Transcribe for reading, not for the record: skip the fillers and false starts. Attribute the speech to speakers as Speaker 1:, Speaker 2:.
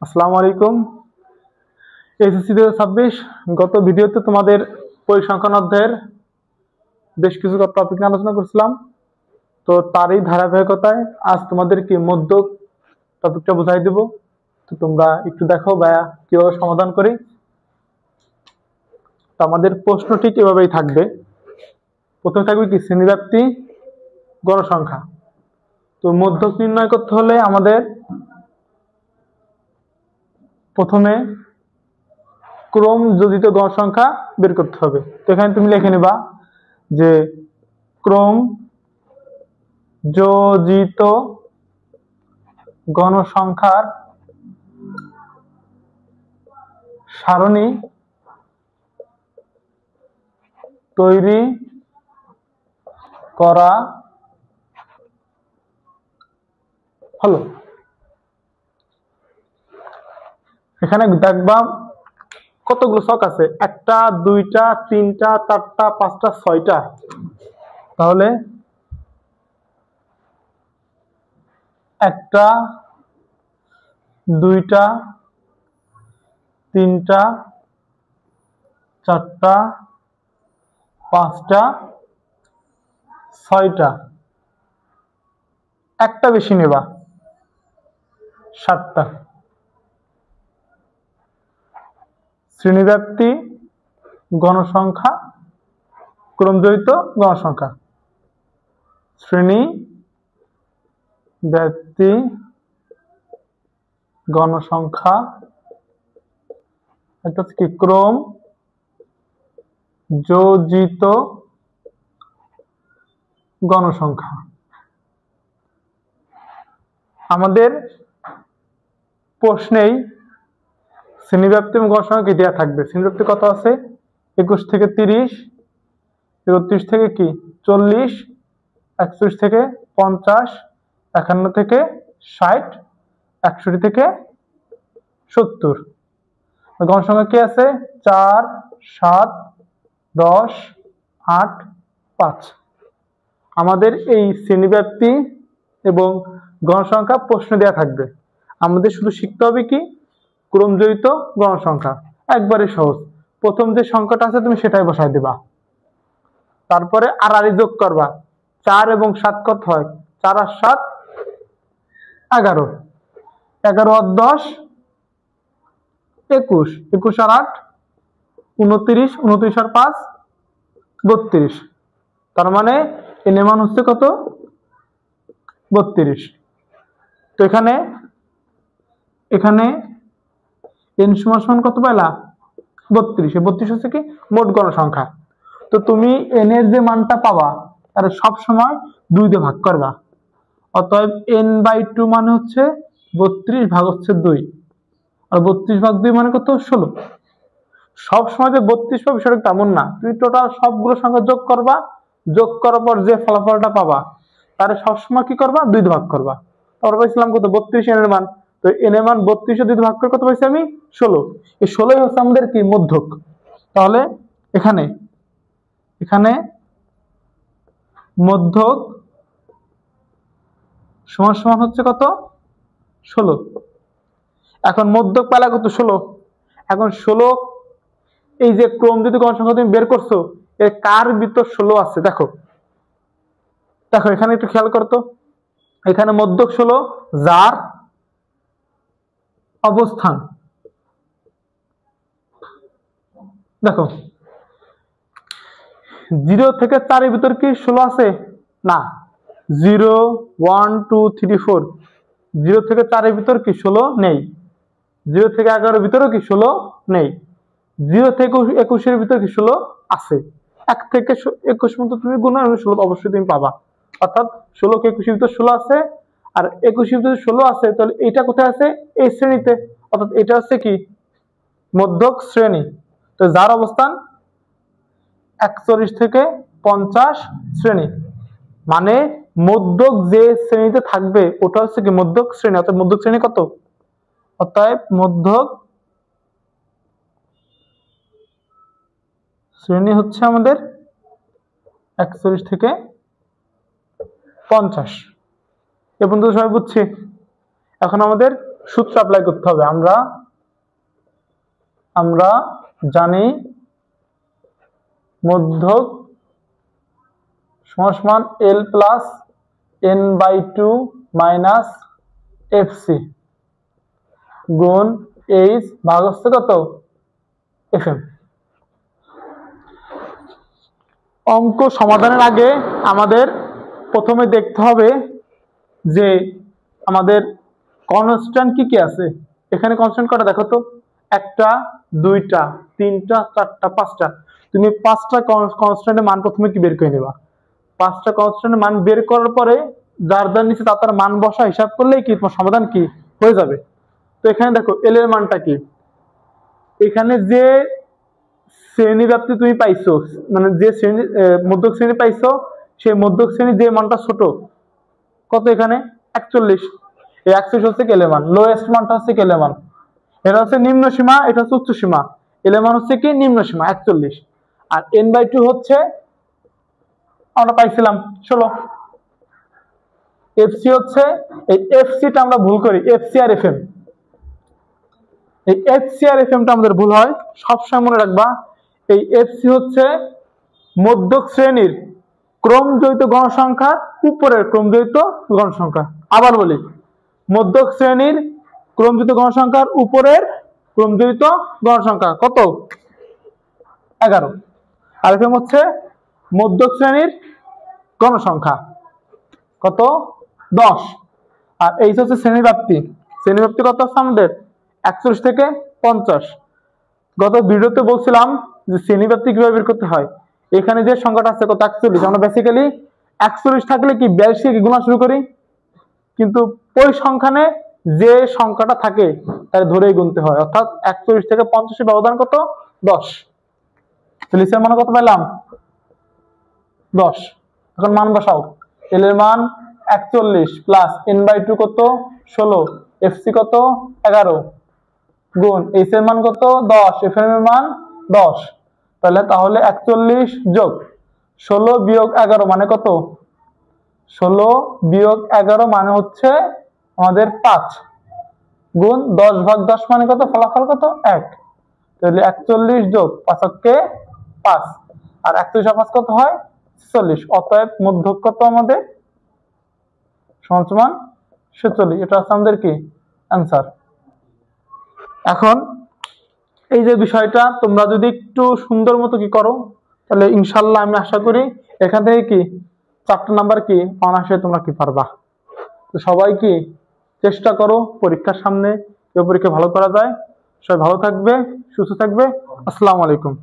Speaker 1: আসসালামু আলাইকুম। এসএসসি 2026 গত ভিডিওতে তোমাদের পরিসংখ্যান অধ্যায়ের বেশ কিছু টপিক নিয়ে আলোচনা করছিলাম। তো তারই ধারাবাহিকতায় আজ তোমাদের কি মধ্যক টপিকটা বুঝাই দেব। তো তোমরা একটু দেখো বা কিভাবে সমাধান করি। তো আমাদের প্রশ্ন ঠিক এভাবেই থাকবে। প্রথমে থাকবে কি শ্রেণীব্যাপ্তি গণসংখ্যা। তো মধ্যক নির্ণয় করতে হলে আমাদের প্রথমে ক্রম যোজিত গণসংখ্যা বের করতে হবে। তো এখানে তুমি লিখে নিবা যে ক্রম যোজিত গণসংখ্যার সারণী তৈরি করা হলো। এখানে দেখবা কতগুলো ছক আছে, একটা দুইটা তিনটা চারটা পাঁচটা ছয়টা। তাহলে একটা দুইটা তিনটা চারটা পাঁচটা ছয়টা, একটা বেশি নেবা, সাতটা। শ্রেণীব্যাপ্তি গণসংখ্যা ক্রমজড়িত গণসংখ্যা। শ্রেণী ব্যাপ্তি গণসংখ্যা একটা কি ক্রম যোজিত গণসংখ্যা। আমাদের প্রশ্নেই শ্রেণীব্যাপ্তি এবং গণসংখ্যা কি দেওয়া থাকবে। শ্রেণীব্যাপ্তি কত আছে? 21 থেকে 30, 31 থেকে কি 40, 41 থেকে 50, 51 থেকে 60, 61 থেকে 70। গণসংখ্যা কি আছে? 4, 7, 10, 8, 5। আমাদের এই শ্রেণীব্যাপ্তি এবং গণসংখ্যা প্রশ্ন দেওয়া থাকবে। আমাদের শুধু শিখতে হবে কি ক্রমজড়িত গণসংখ্যা। একবারে সহজ। প্রথম যে সংখ্যাটা আছে তুমি সেটাই বসাই দিবা, তারপরে আর যোগ করবা। 4 এবং 7 কত হয়? 4 আর 7 11, 11 আর 10 21, 21 আর 8 29, 29 আর 5 32। তার মানে এর মান হচ্ছে কত? 32। তো এখানে n সমান কত পাইলা? 32। 32 হচ্ছে কি মোট গণসংখ্যা। তো তুমি n এর যে মানটা পাবা তার সব সময় 2 দিয়ে ভাগ করবা। অতএব n/2 মানে হচ্ছে 32 ভাগ হচ্ছে 2, আর 32 ভাগ 2 মানে কত? 16। সব সময় যে 32 পাবে সেটা তেমন না। তুমি টোটাল সবগুলো সংখ্যা যোগ করবা, যোগ করার পর যে ফলাফলটা পাবা তার সবসময় কি করবা? 2 দিয়ে ভাগ করবা। তারপর পাইছিলাম কত? 32 n এর মান। তো n এর মান 32 দিয়ে ভাগ করে কত পাইছি আমি? 16। এই 16ই হচ্ছে আমাদের কি মধ্যক। তাহলে এখানে মধ্যক সমান হচ্ছে কত? 16। এখন মধ্যক পেলা কত? 16। এখন 16 এই যে ক্রমজড়িত গণসংখ্যা তুমি বের করছো, এর কার ভিতর 16 আছে? দেখো এখানে একটু খেয়াল করতো। এখানে মধ্যক 16 যার অবস্থান, দেখো 0 থেকে 4 এর ভিতর কি 16 আছে? না। 0, 1, 2, 3, 4, 0 থেকে 4 এর ভিতর কি 16 নেই। 0 থেকে 11 এর ভিতরও কি 16 নেই। 0 থেকে 21 এর ভিতর কি 16 আছে। 1 থেকে 21 পর্যন্ত তুমি গুণ 16 অবশ্যই তুমি পাবা। অর্থাৎ 16 কে 21 এর ভিতর 16 আছে, আর 21 এর ভিতর 16 আছে, তাহলে এটা কোথায় আছে? এই শ্রেণীতে। অর্থাৎ এটা হচ্ছে কি মধ্যক শ্রেণী। তো যার অবস্থান 41 থেকে 50 শ্রেণী, মানে মধ্যক যে শ্রেণীতে থাকবে ওটা হচ্ছে কি মধ্যক শ্রেণী। অর্থাৎ মধ্যক শ্রেণী কত? অতএব মধ্যক শ্রেণী হচ্ছে আমাদের 41 থেকে 50। এ পর্যন্ত সবাই বুঝছি? এখন আমাদের সূত্র অ্যাপ্লাই করতে হবে। আমরা জানি মধ্যক সমান L plus n/2 minus FC গুণ H ভাগ হচ্ছে কত FM। অঙ্ক সমাধানের আগে আমাদের প্রথমে দেখতে হবে যে আমাদের কনস্ট্যান্ট কি কি আছে। এখানে কনস্ট্যান্ট কটা দেখো তো, একটা, দুইটা, তিনটা, চারটা, পাঁচটা। তুমি পাঁচটা কনস্ট্যান্টের মান প্রথমে কি বের করে নেবা। পাঁচটা কনস্ট্যান্টের মান বের করার পরে যার যার নিচে তার মান বসা হিসাব করলেই কি তোমার সমাধান কি হয়ে যাবে। তো এখানে দেখো এল এর মানটা কি, এখানে যে শ্রেণী ব্যাপ্তি তুমি পাইছো, মানে যে শ্রেণী মধ্যক শ্রেণী পাইছো, সেই মধ্যক শ্রেণী যে মানটা ছোট কত, এখানে 41। এই 41 হচ্ছে কেলে মান, লোয়েস্ট মানটা হচ্ছে কেলে মান। এটা হচ্ছে নিম্ন সীমা, এটা হচ্ছে উচ্চ সীমা। এলে মান হচ্ছে কি নিম্ন সীমা 41, আর n/2 হচ্ছে আমরা পাইছিলাম 16। এফসি হচ্ছে, এই এফসিটা আমরা ভুল করি, এফসি আর এফএম। এই এফসি আর এফএমটা আমাদের ভুল হয়, সবসময় মনে রাখবা। এই এফসি হচ্ছে মধ্যক শ্রেণীর ক্রমজয়িত গণসংখ্যার উপরের ক্রমজয়িত গণসংখ্যা। আবার বলি, মধ্যক শ্রেণীর ক্রমজয়িত গণসংখ্যার উপরের ক্রমজয়িত গণসংখ্যা কত 11, আর এফএম হচ্ছে মধ্যক শ্রেণীর গণসংখ্যা কত 10, আর এই হচ্ছে শ্রেণীব্যাপ্তি। শ্রেণীব্যাপ্তি কত আছে আমাদের 41 থেকে 50। গত ভিডিওতে বলছিলাম যে শ্রেণীব্যাপ্তি কিভাবে বের করতে হয়। এখানে যে সংখ্যাটা আছে কত 41, আমরা বেসিক্যালি 41 থাকলে কি 42 থেকে গুণা শুরু করি, কিন্তু ওই সংখ্যানে যে সংখ্যাটা থাকে তাই ধরেই গুনতে হয়, অর্থাৎ 41 থেকে 50 এর ব্যবধান কত 10। তাহলে এর মান কত পেলাম 10। এখন মান বসাও, এল এর মান 41 প্লাস n/2 কত 16, এফসি কত 11 গুণ এইচ এর মান কত 10, এফ এর মান 10। তাহলে 41 যোগ 16 বিয়োগ 11 মানে কত, 16 বিয়োগ 11 মানে হচ্ছে আমাদের 5 গুণ 10 ভাগ 10 মানে কত, ফলাফল কত 1। তাহলে 41 যোগ 5 কে 5, আর 41 আর 5 কত হয় 46। অতএব মধ্যক কত আমাদের সমান 46। এটা হচ্ছে আমাদের কি অ্যান্সার। এখন এই যে বিষয়টা তোমরা যদি একটু সুন্দর মতো কি করো, তাহলে ইনশাল্লাহ আমি আশা করি এখান থেকে কি চ্যাপ্টার নাম্বার কি অনায়াসে তোমরা কি পারবা। তো সবাই কি চেষ্টা করো পরীক্ষার সামনে পরীক্ষা ভালো করা যায়। সবাই ভালো থাকবে, সুস্থ থাকবে। আসসালামু আলাইকুম।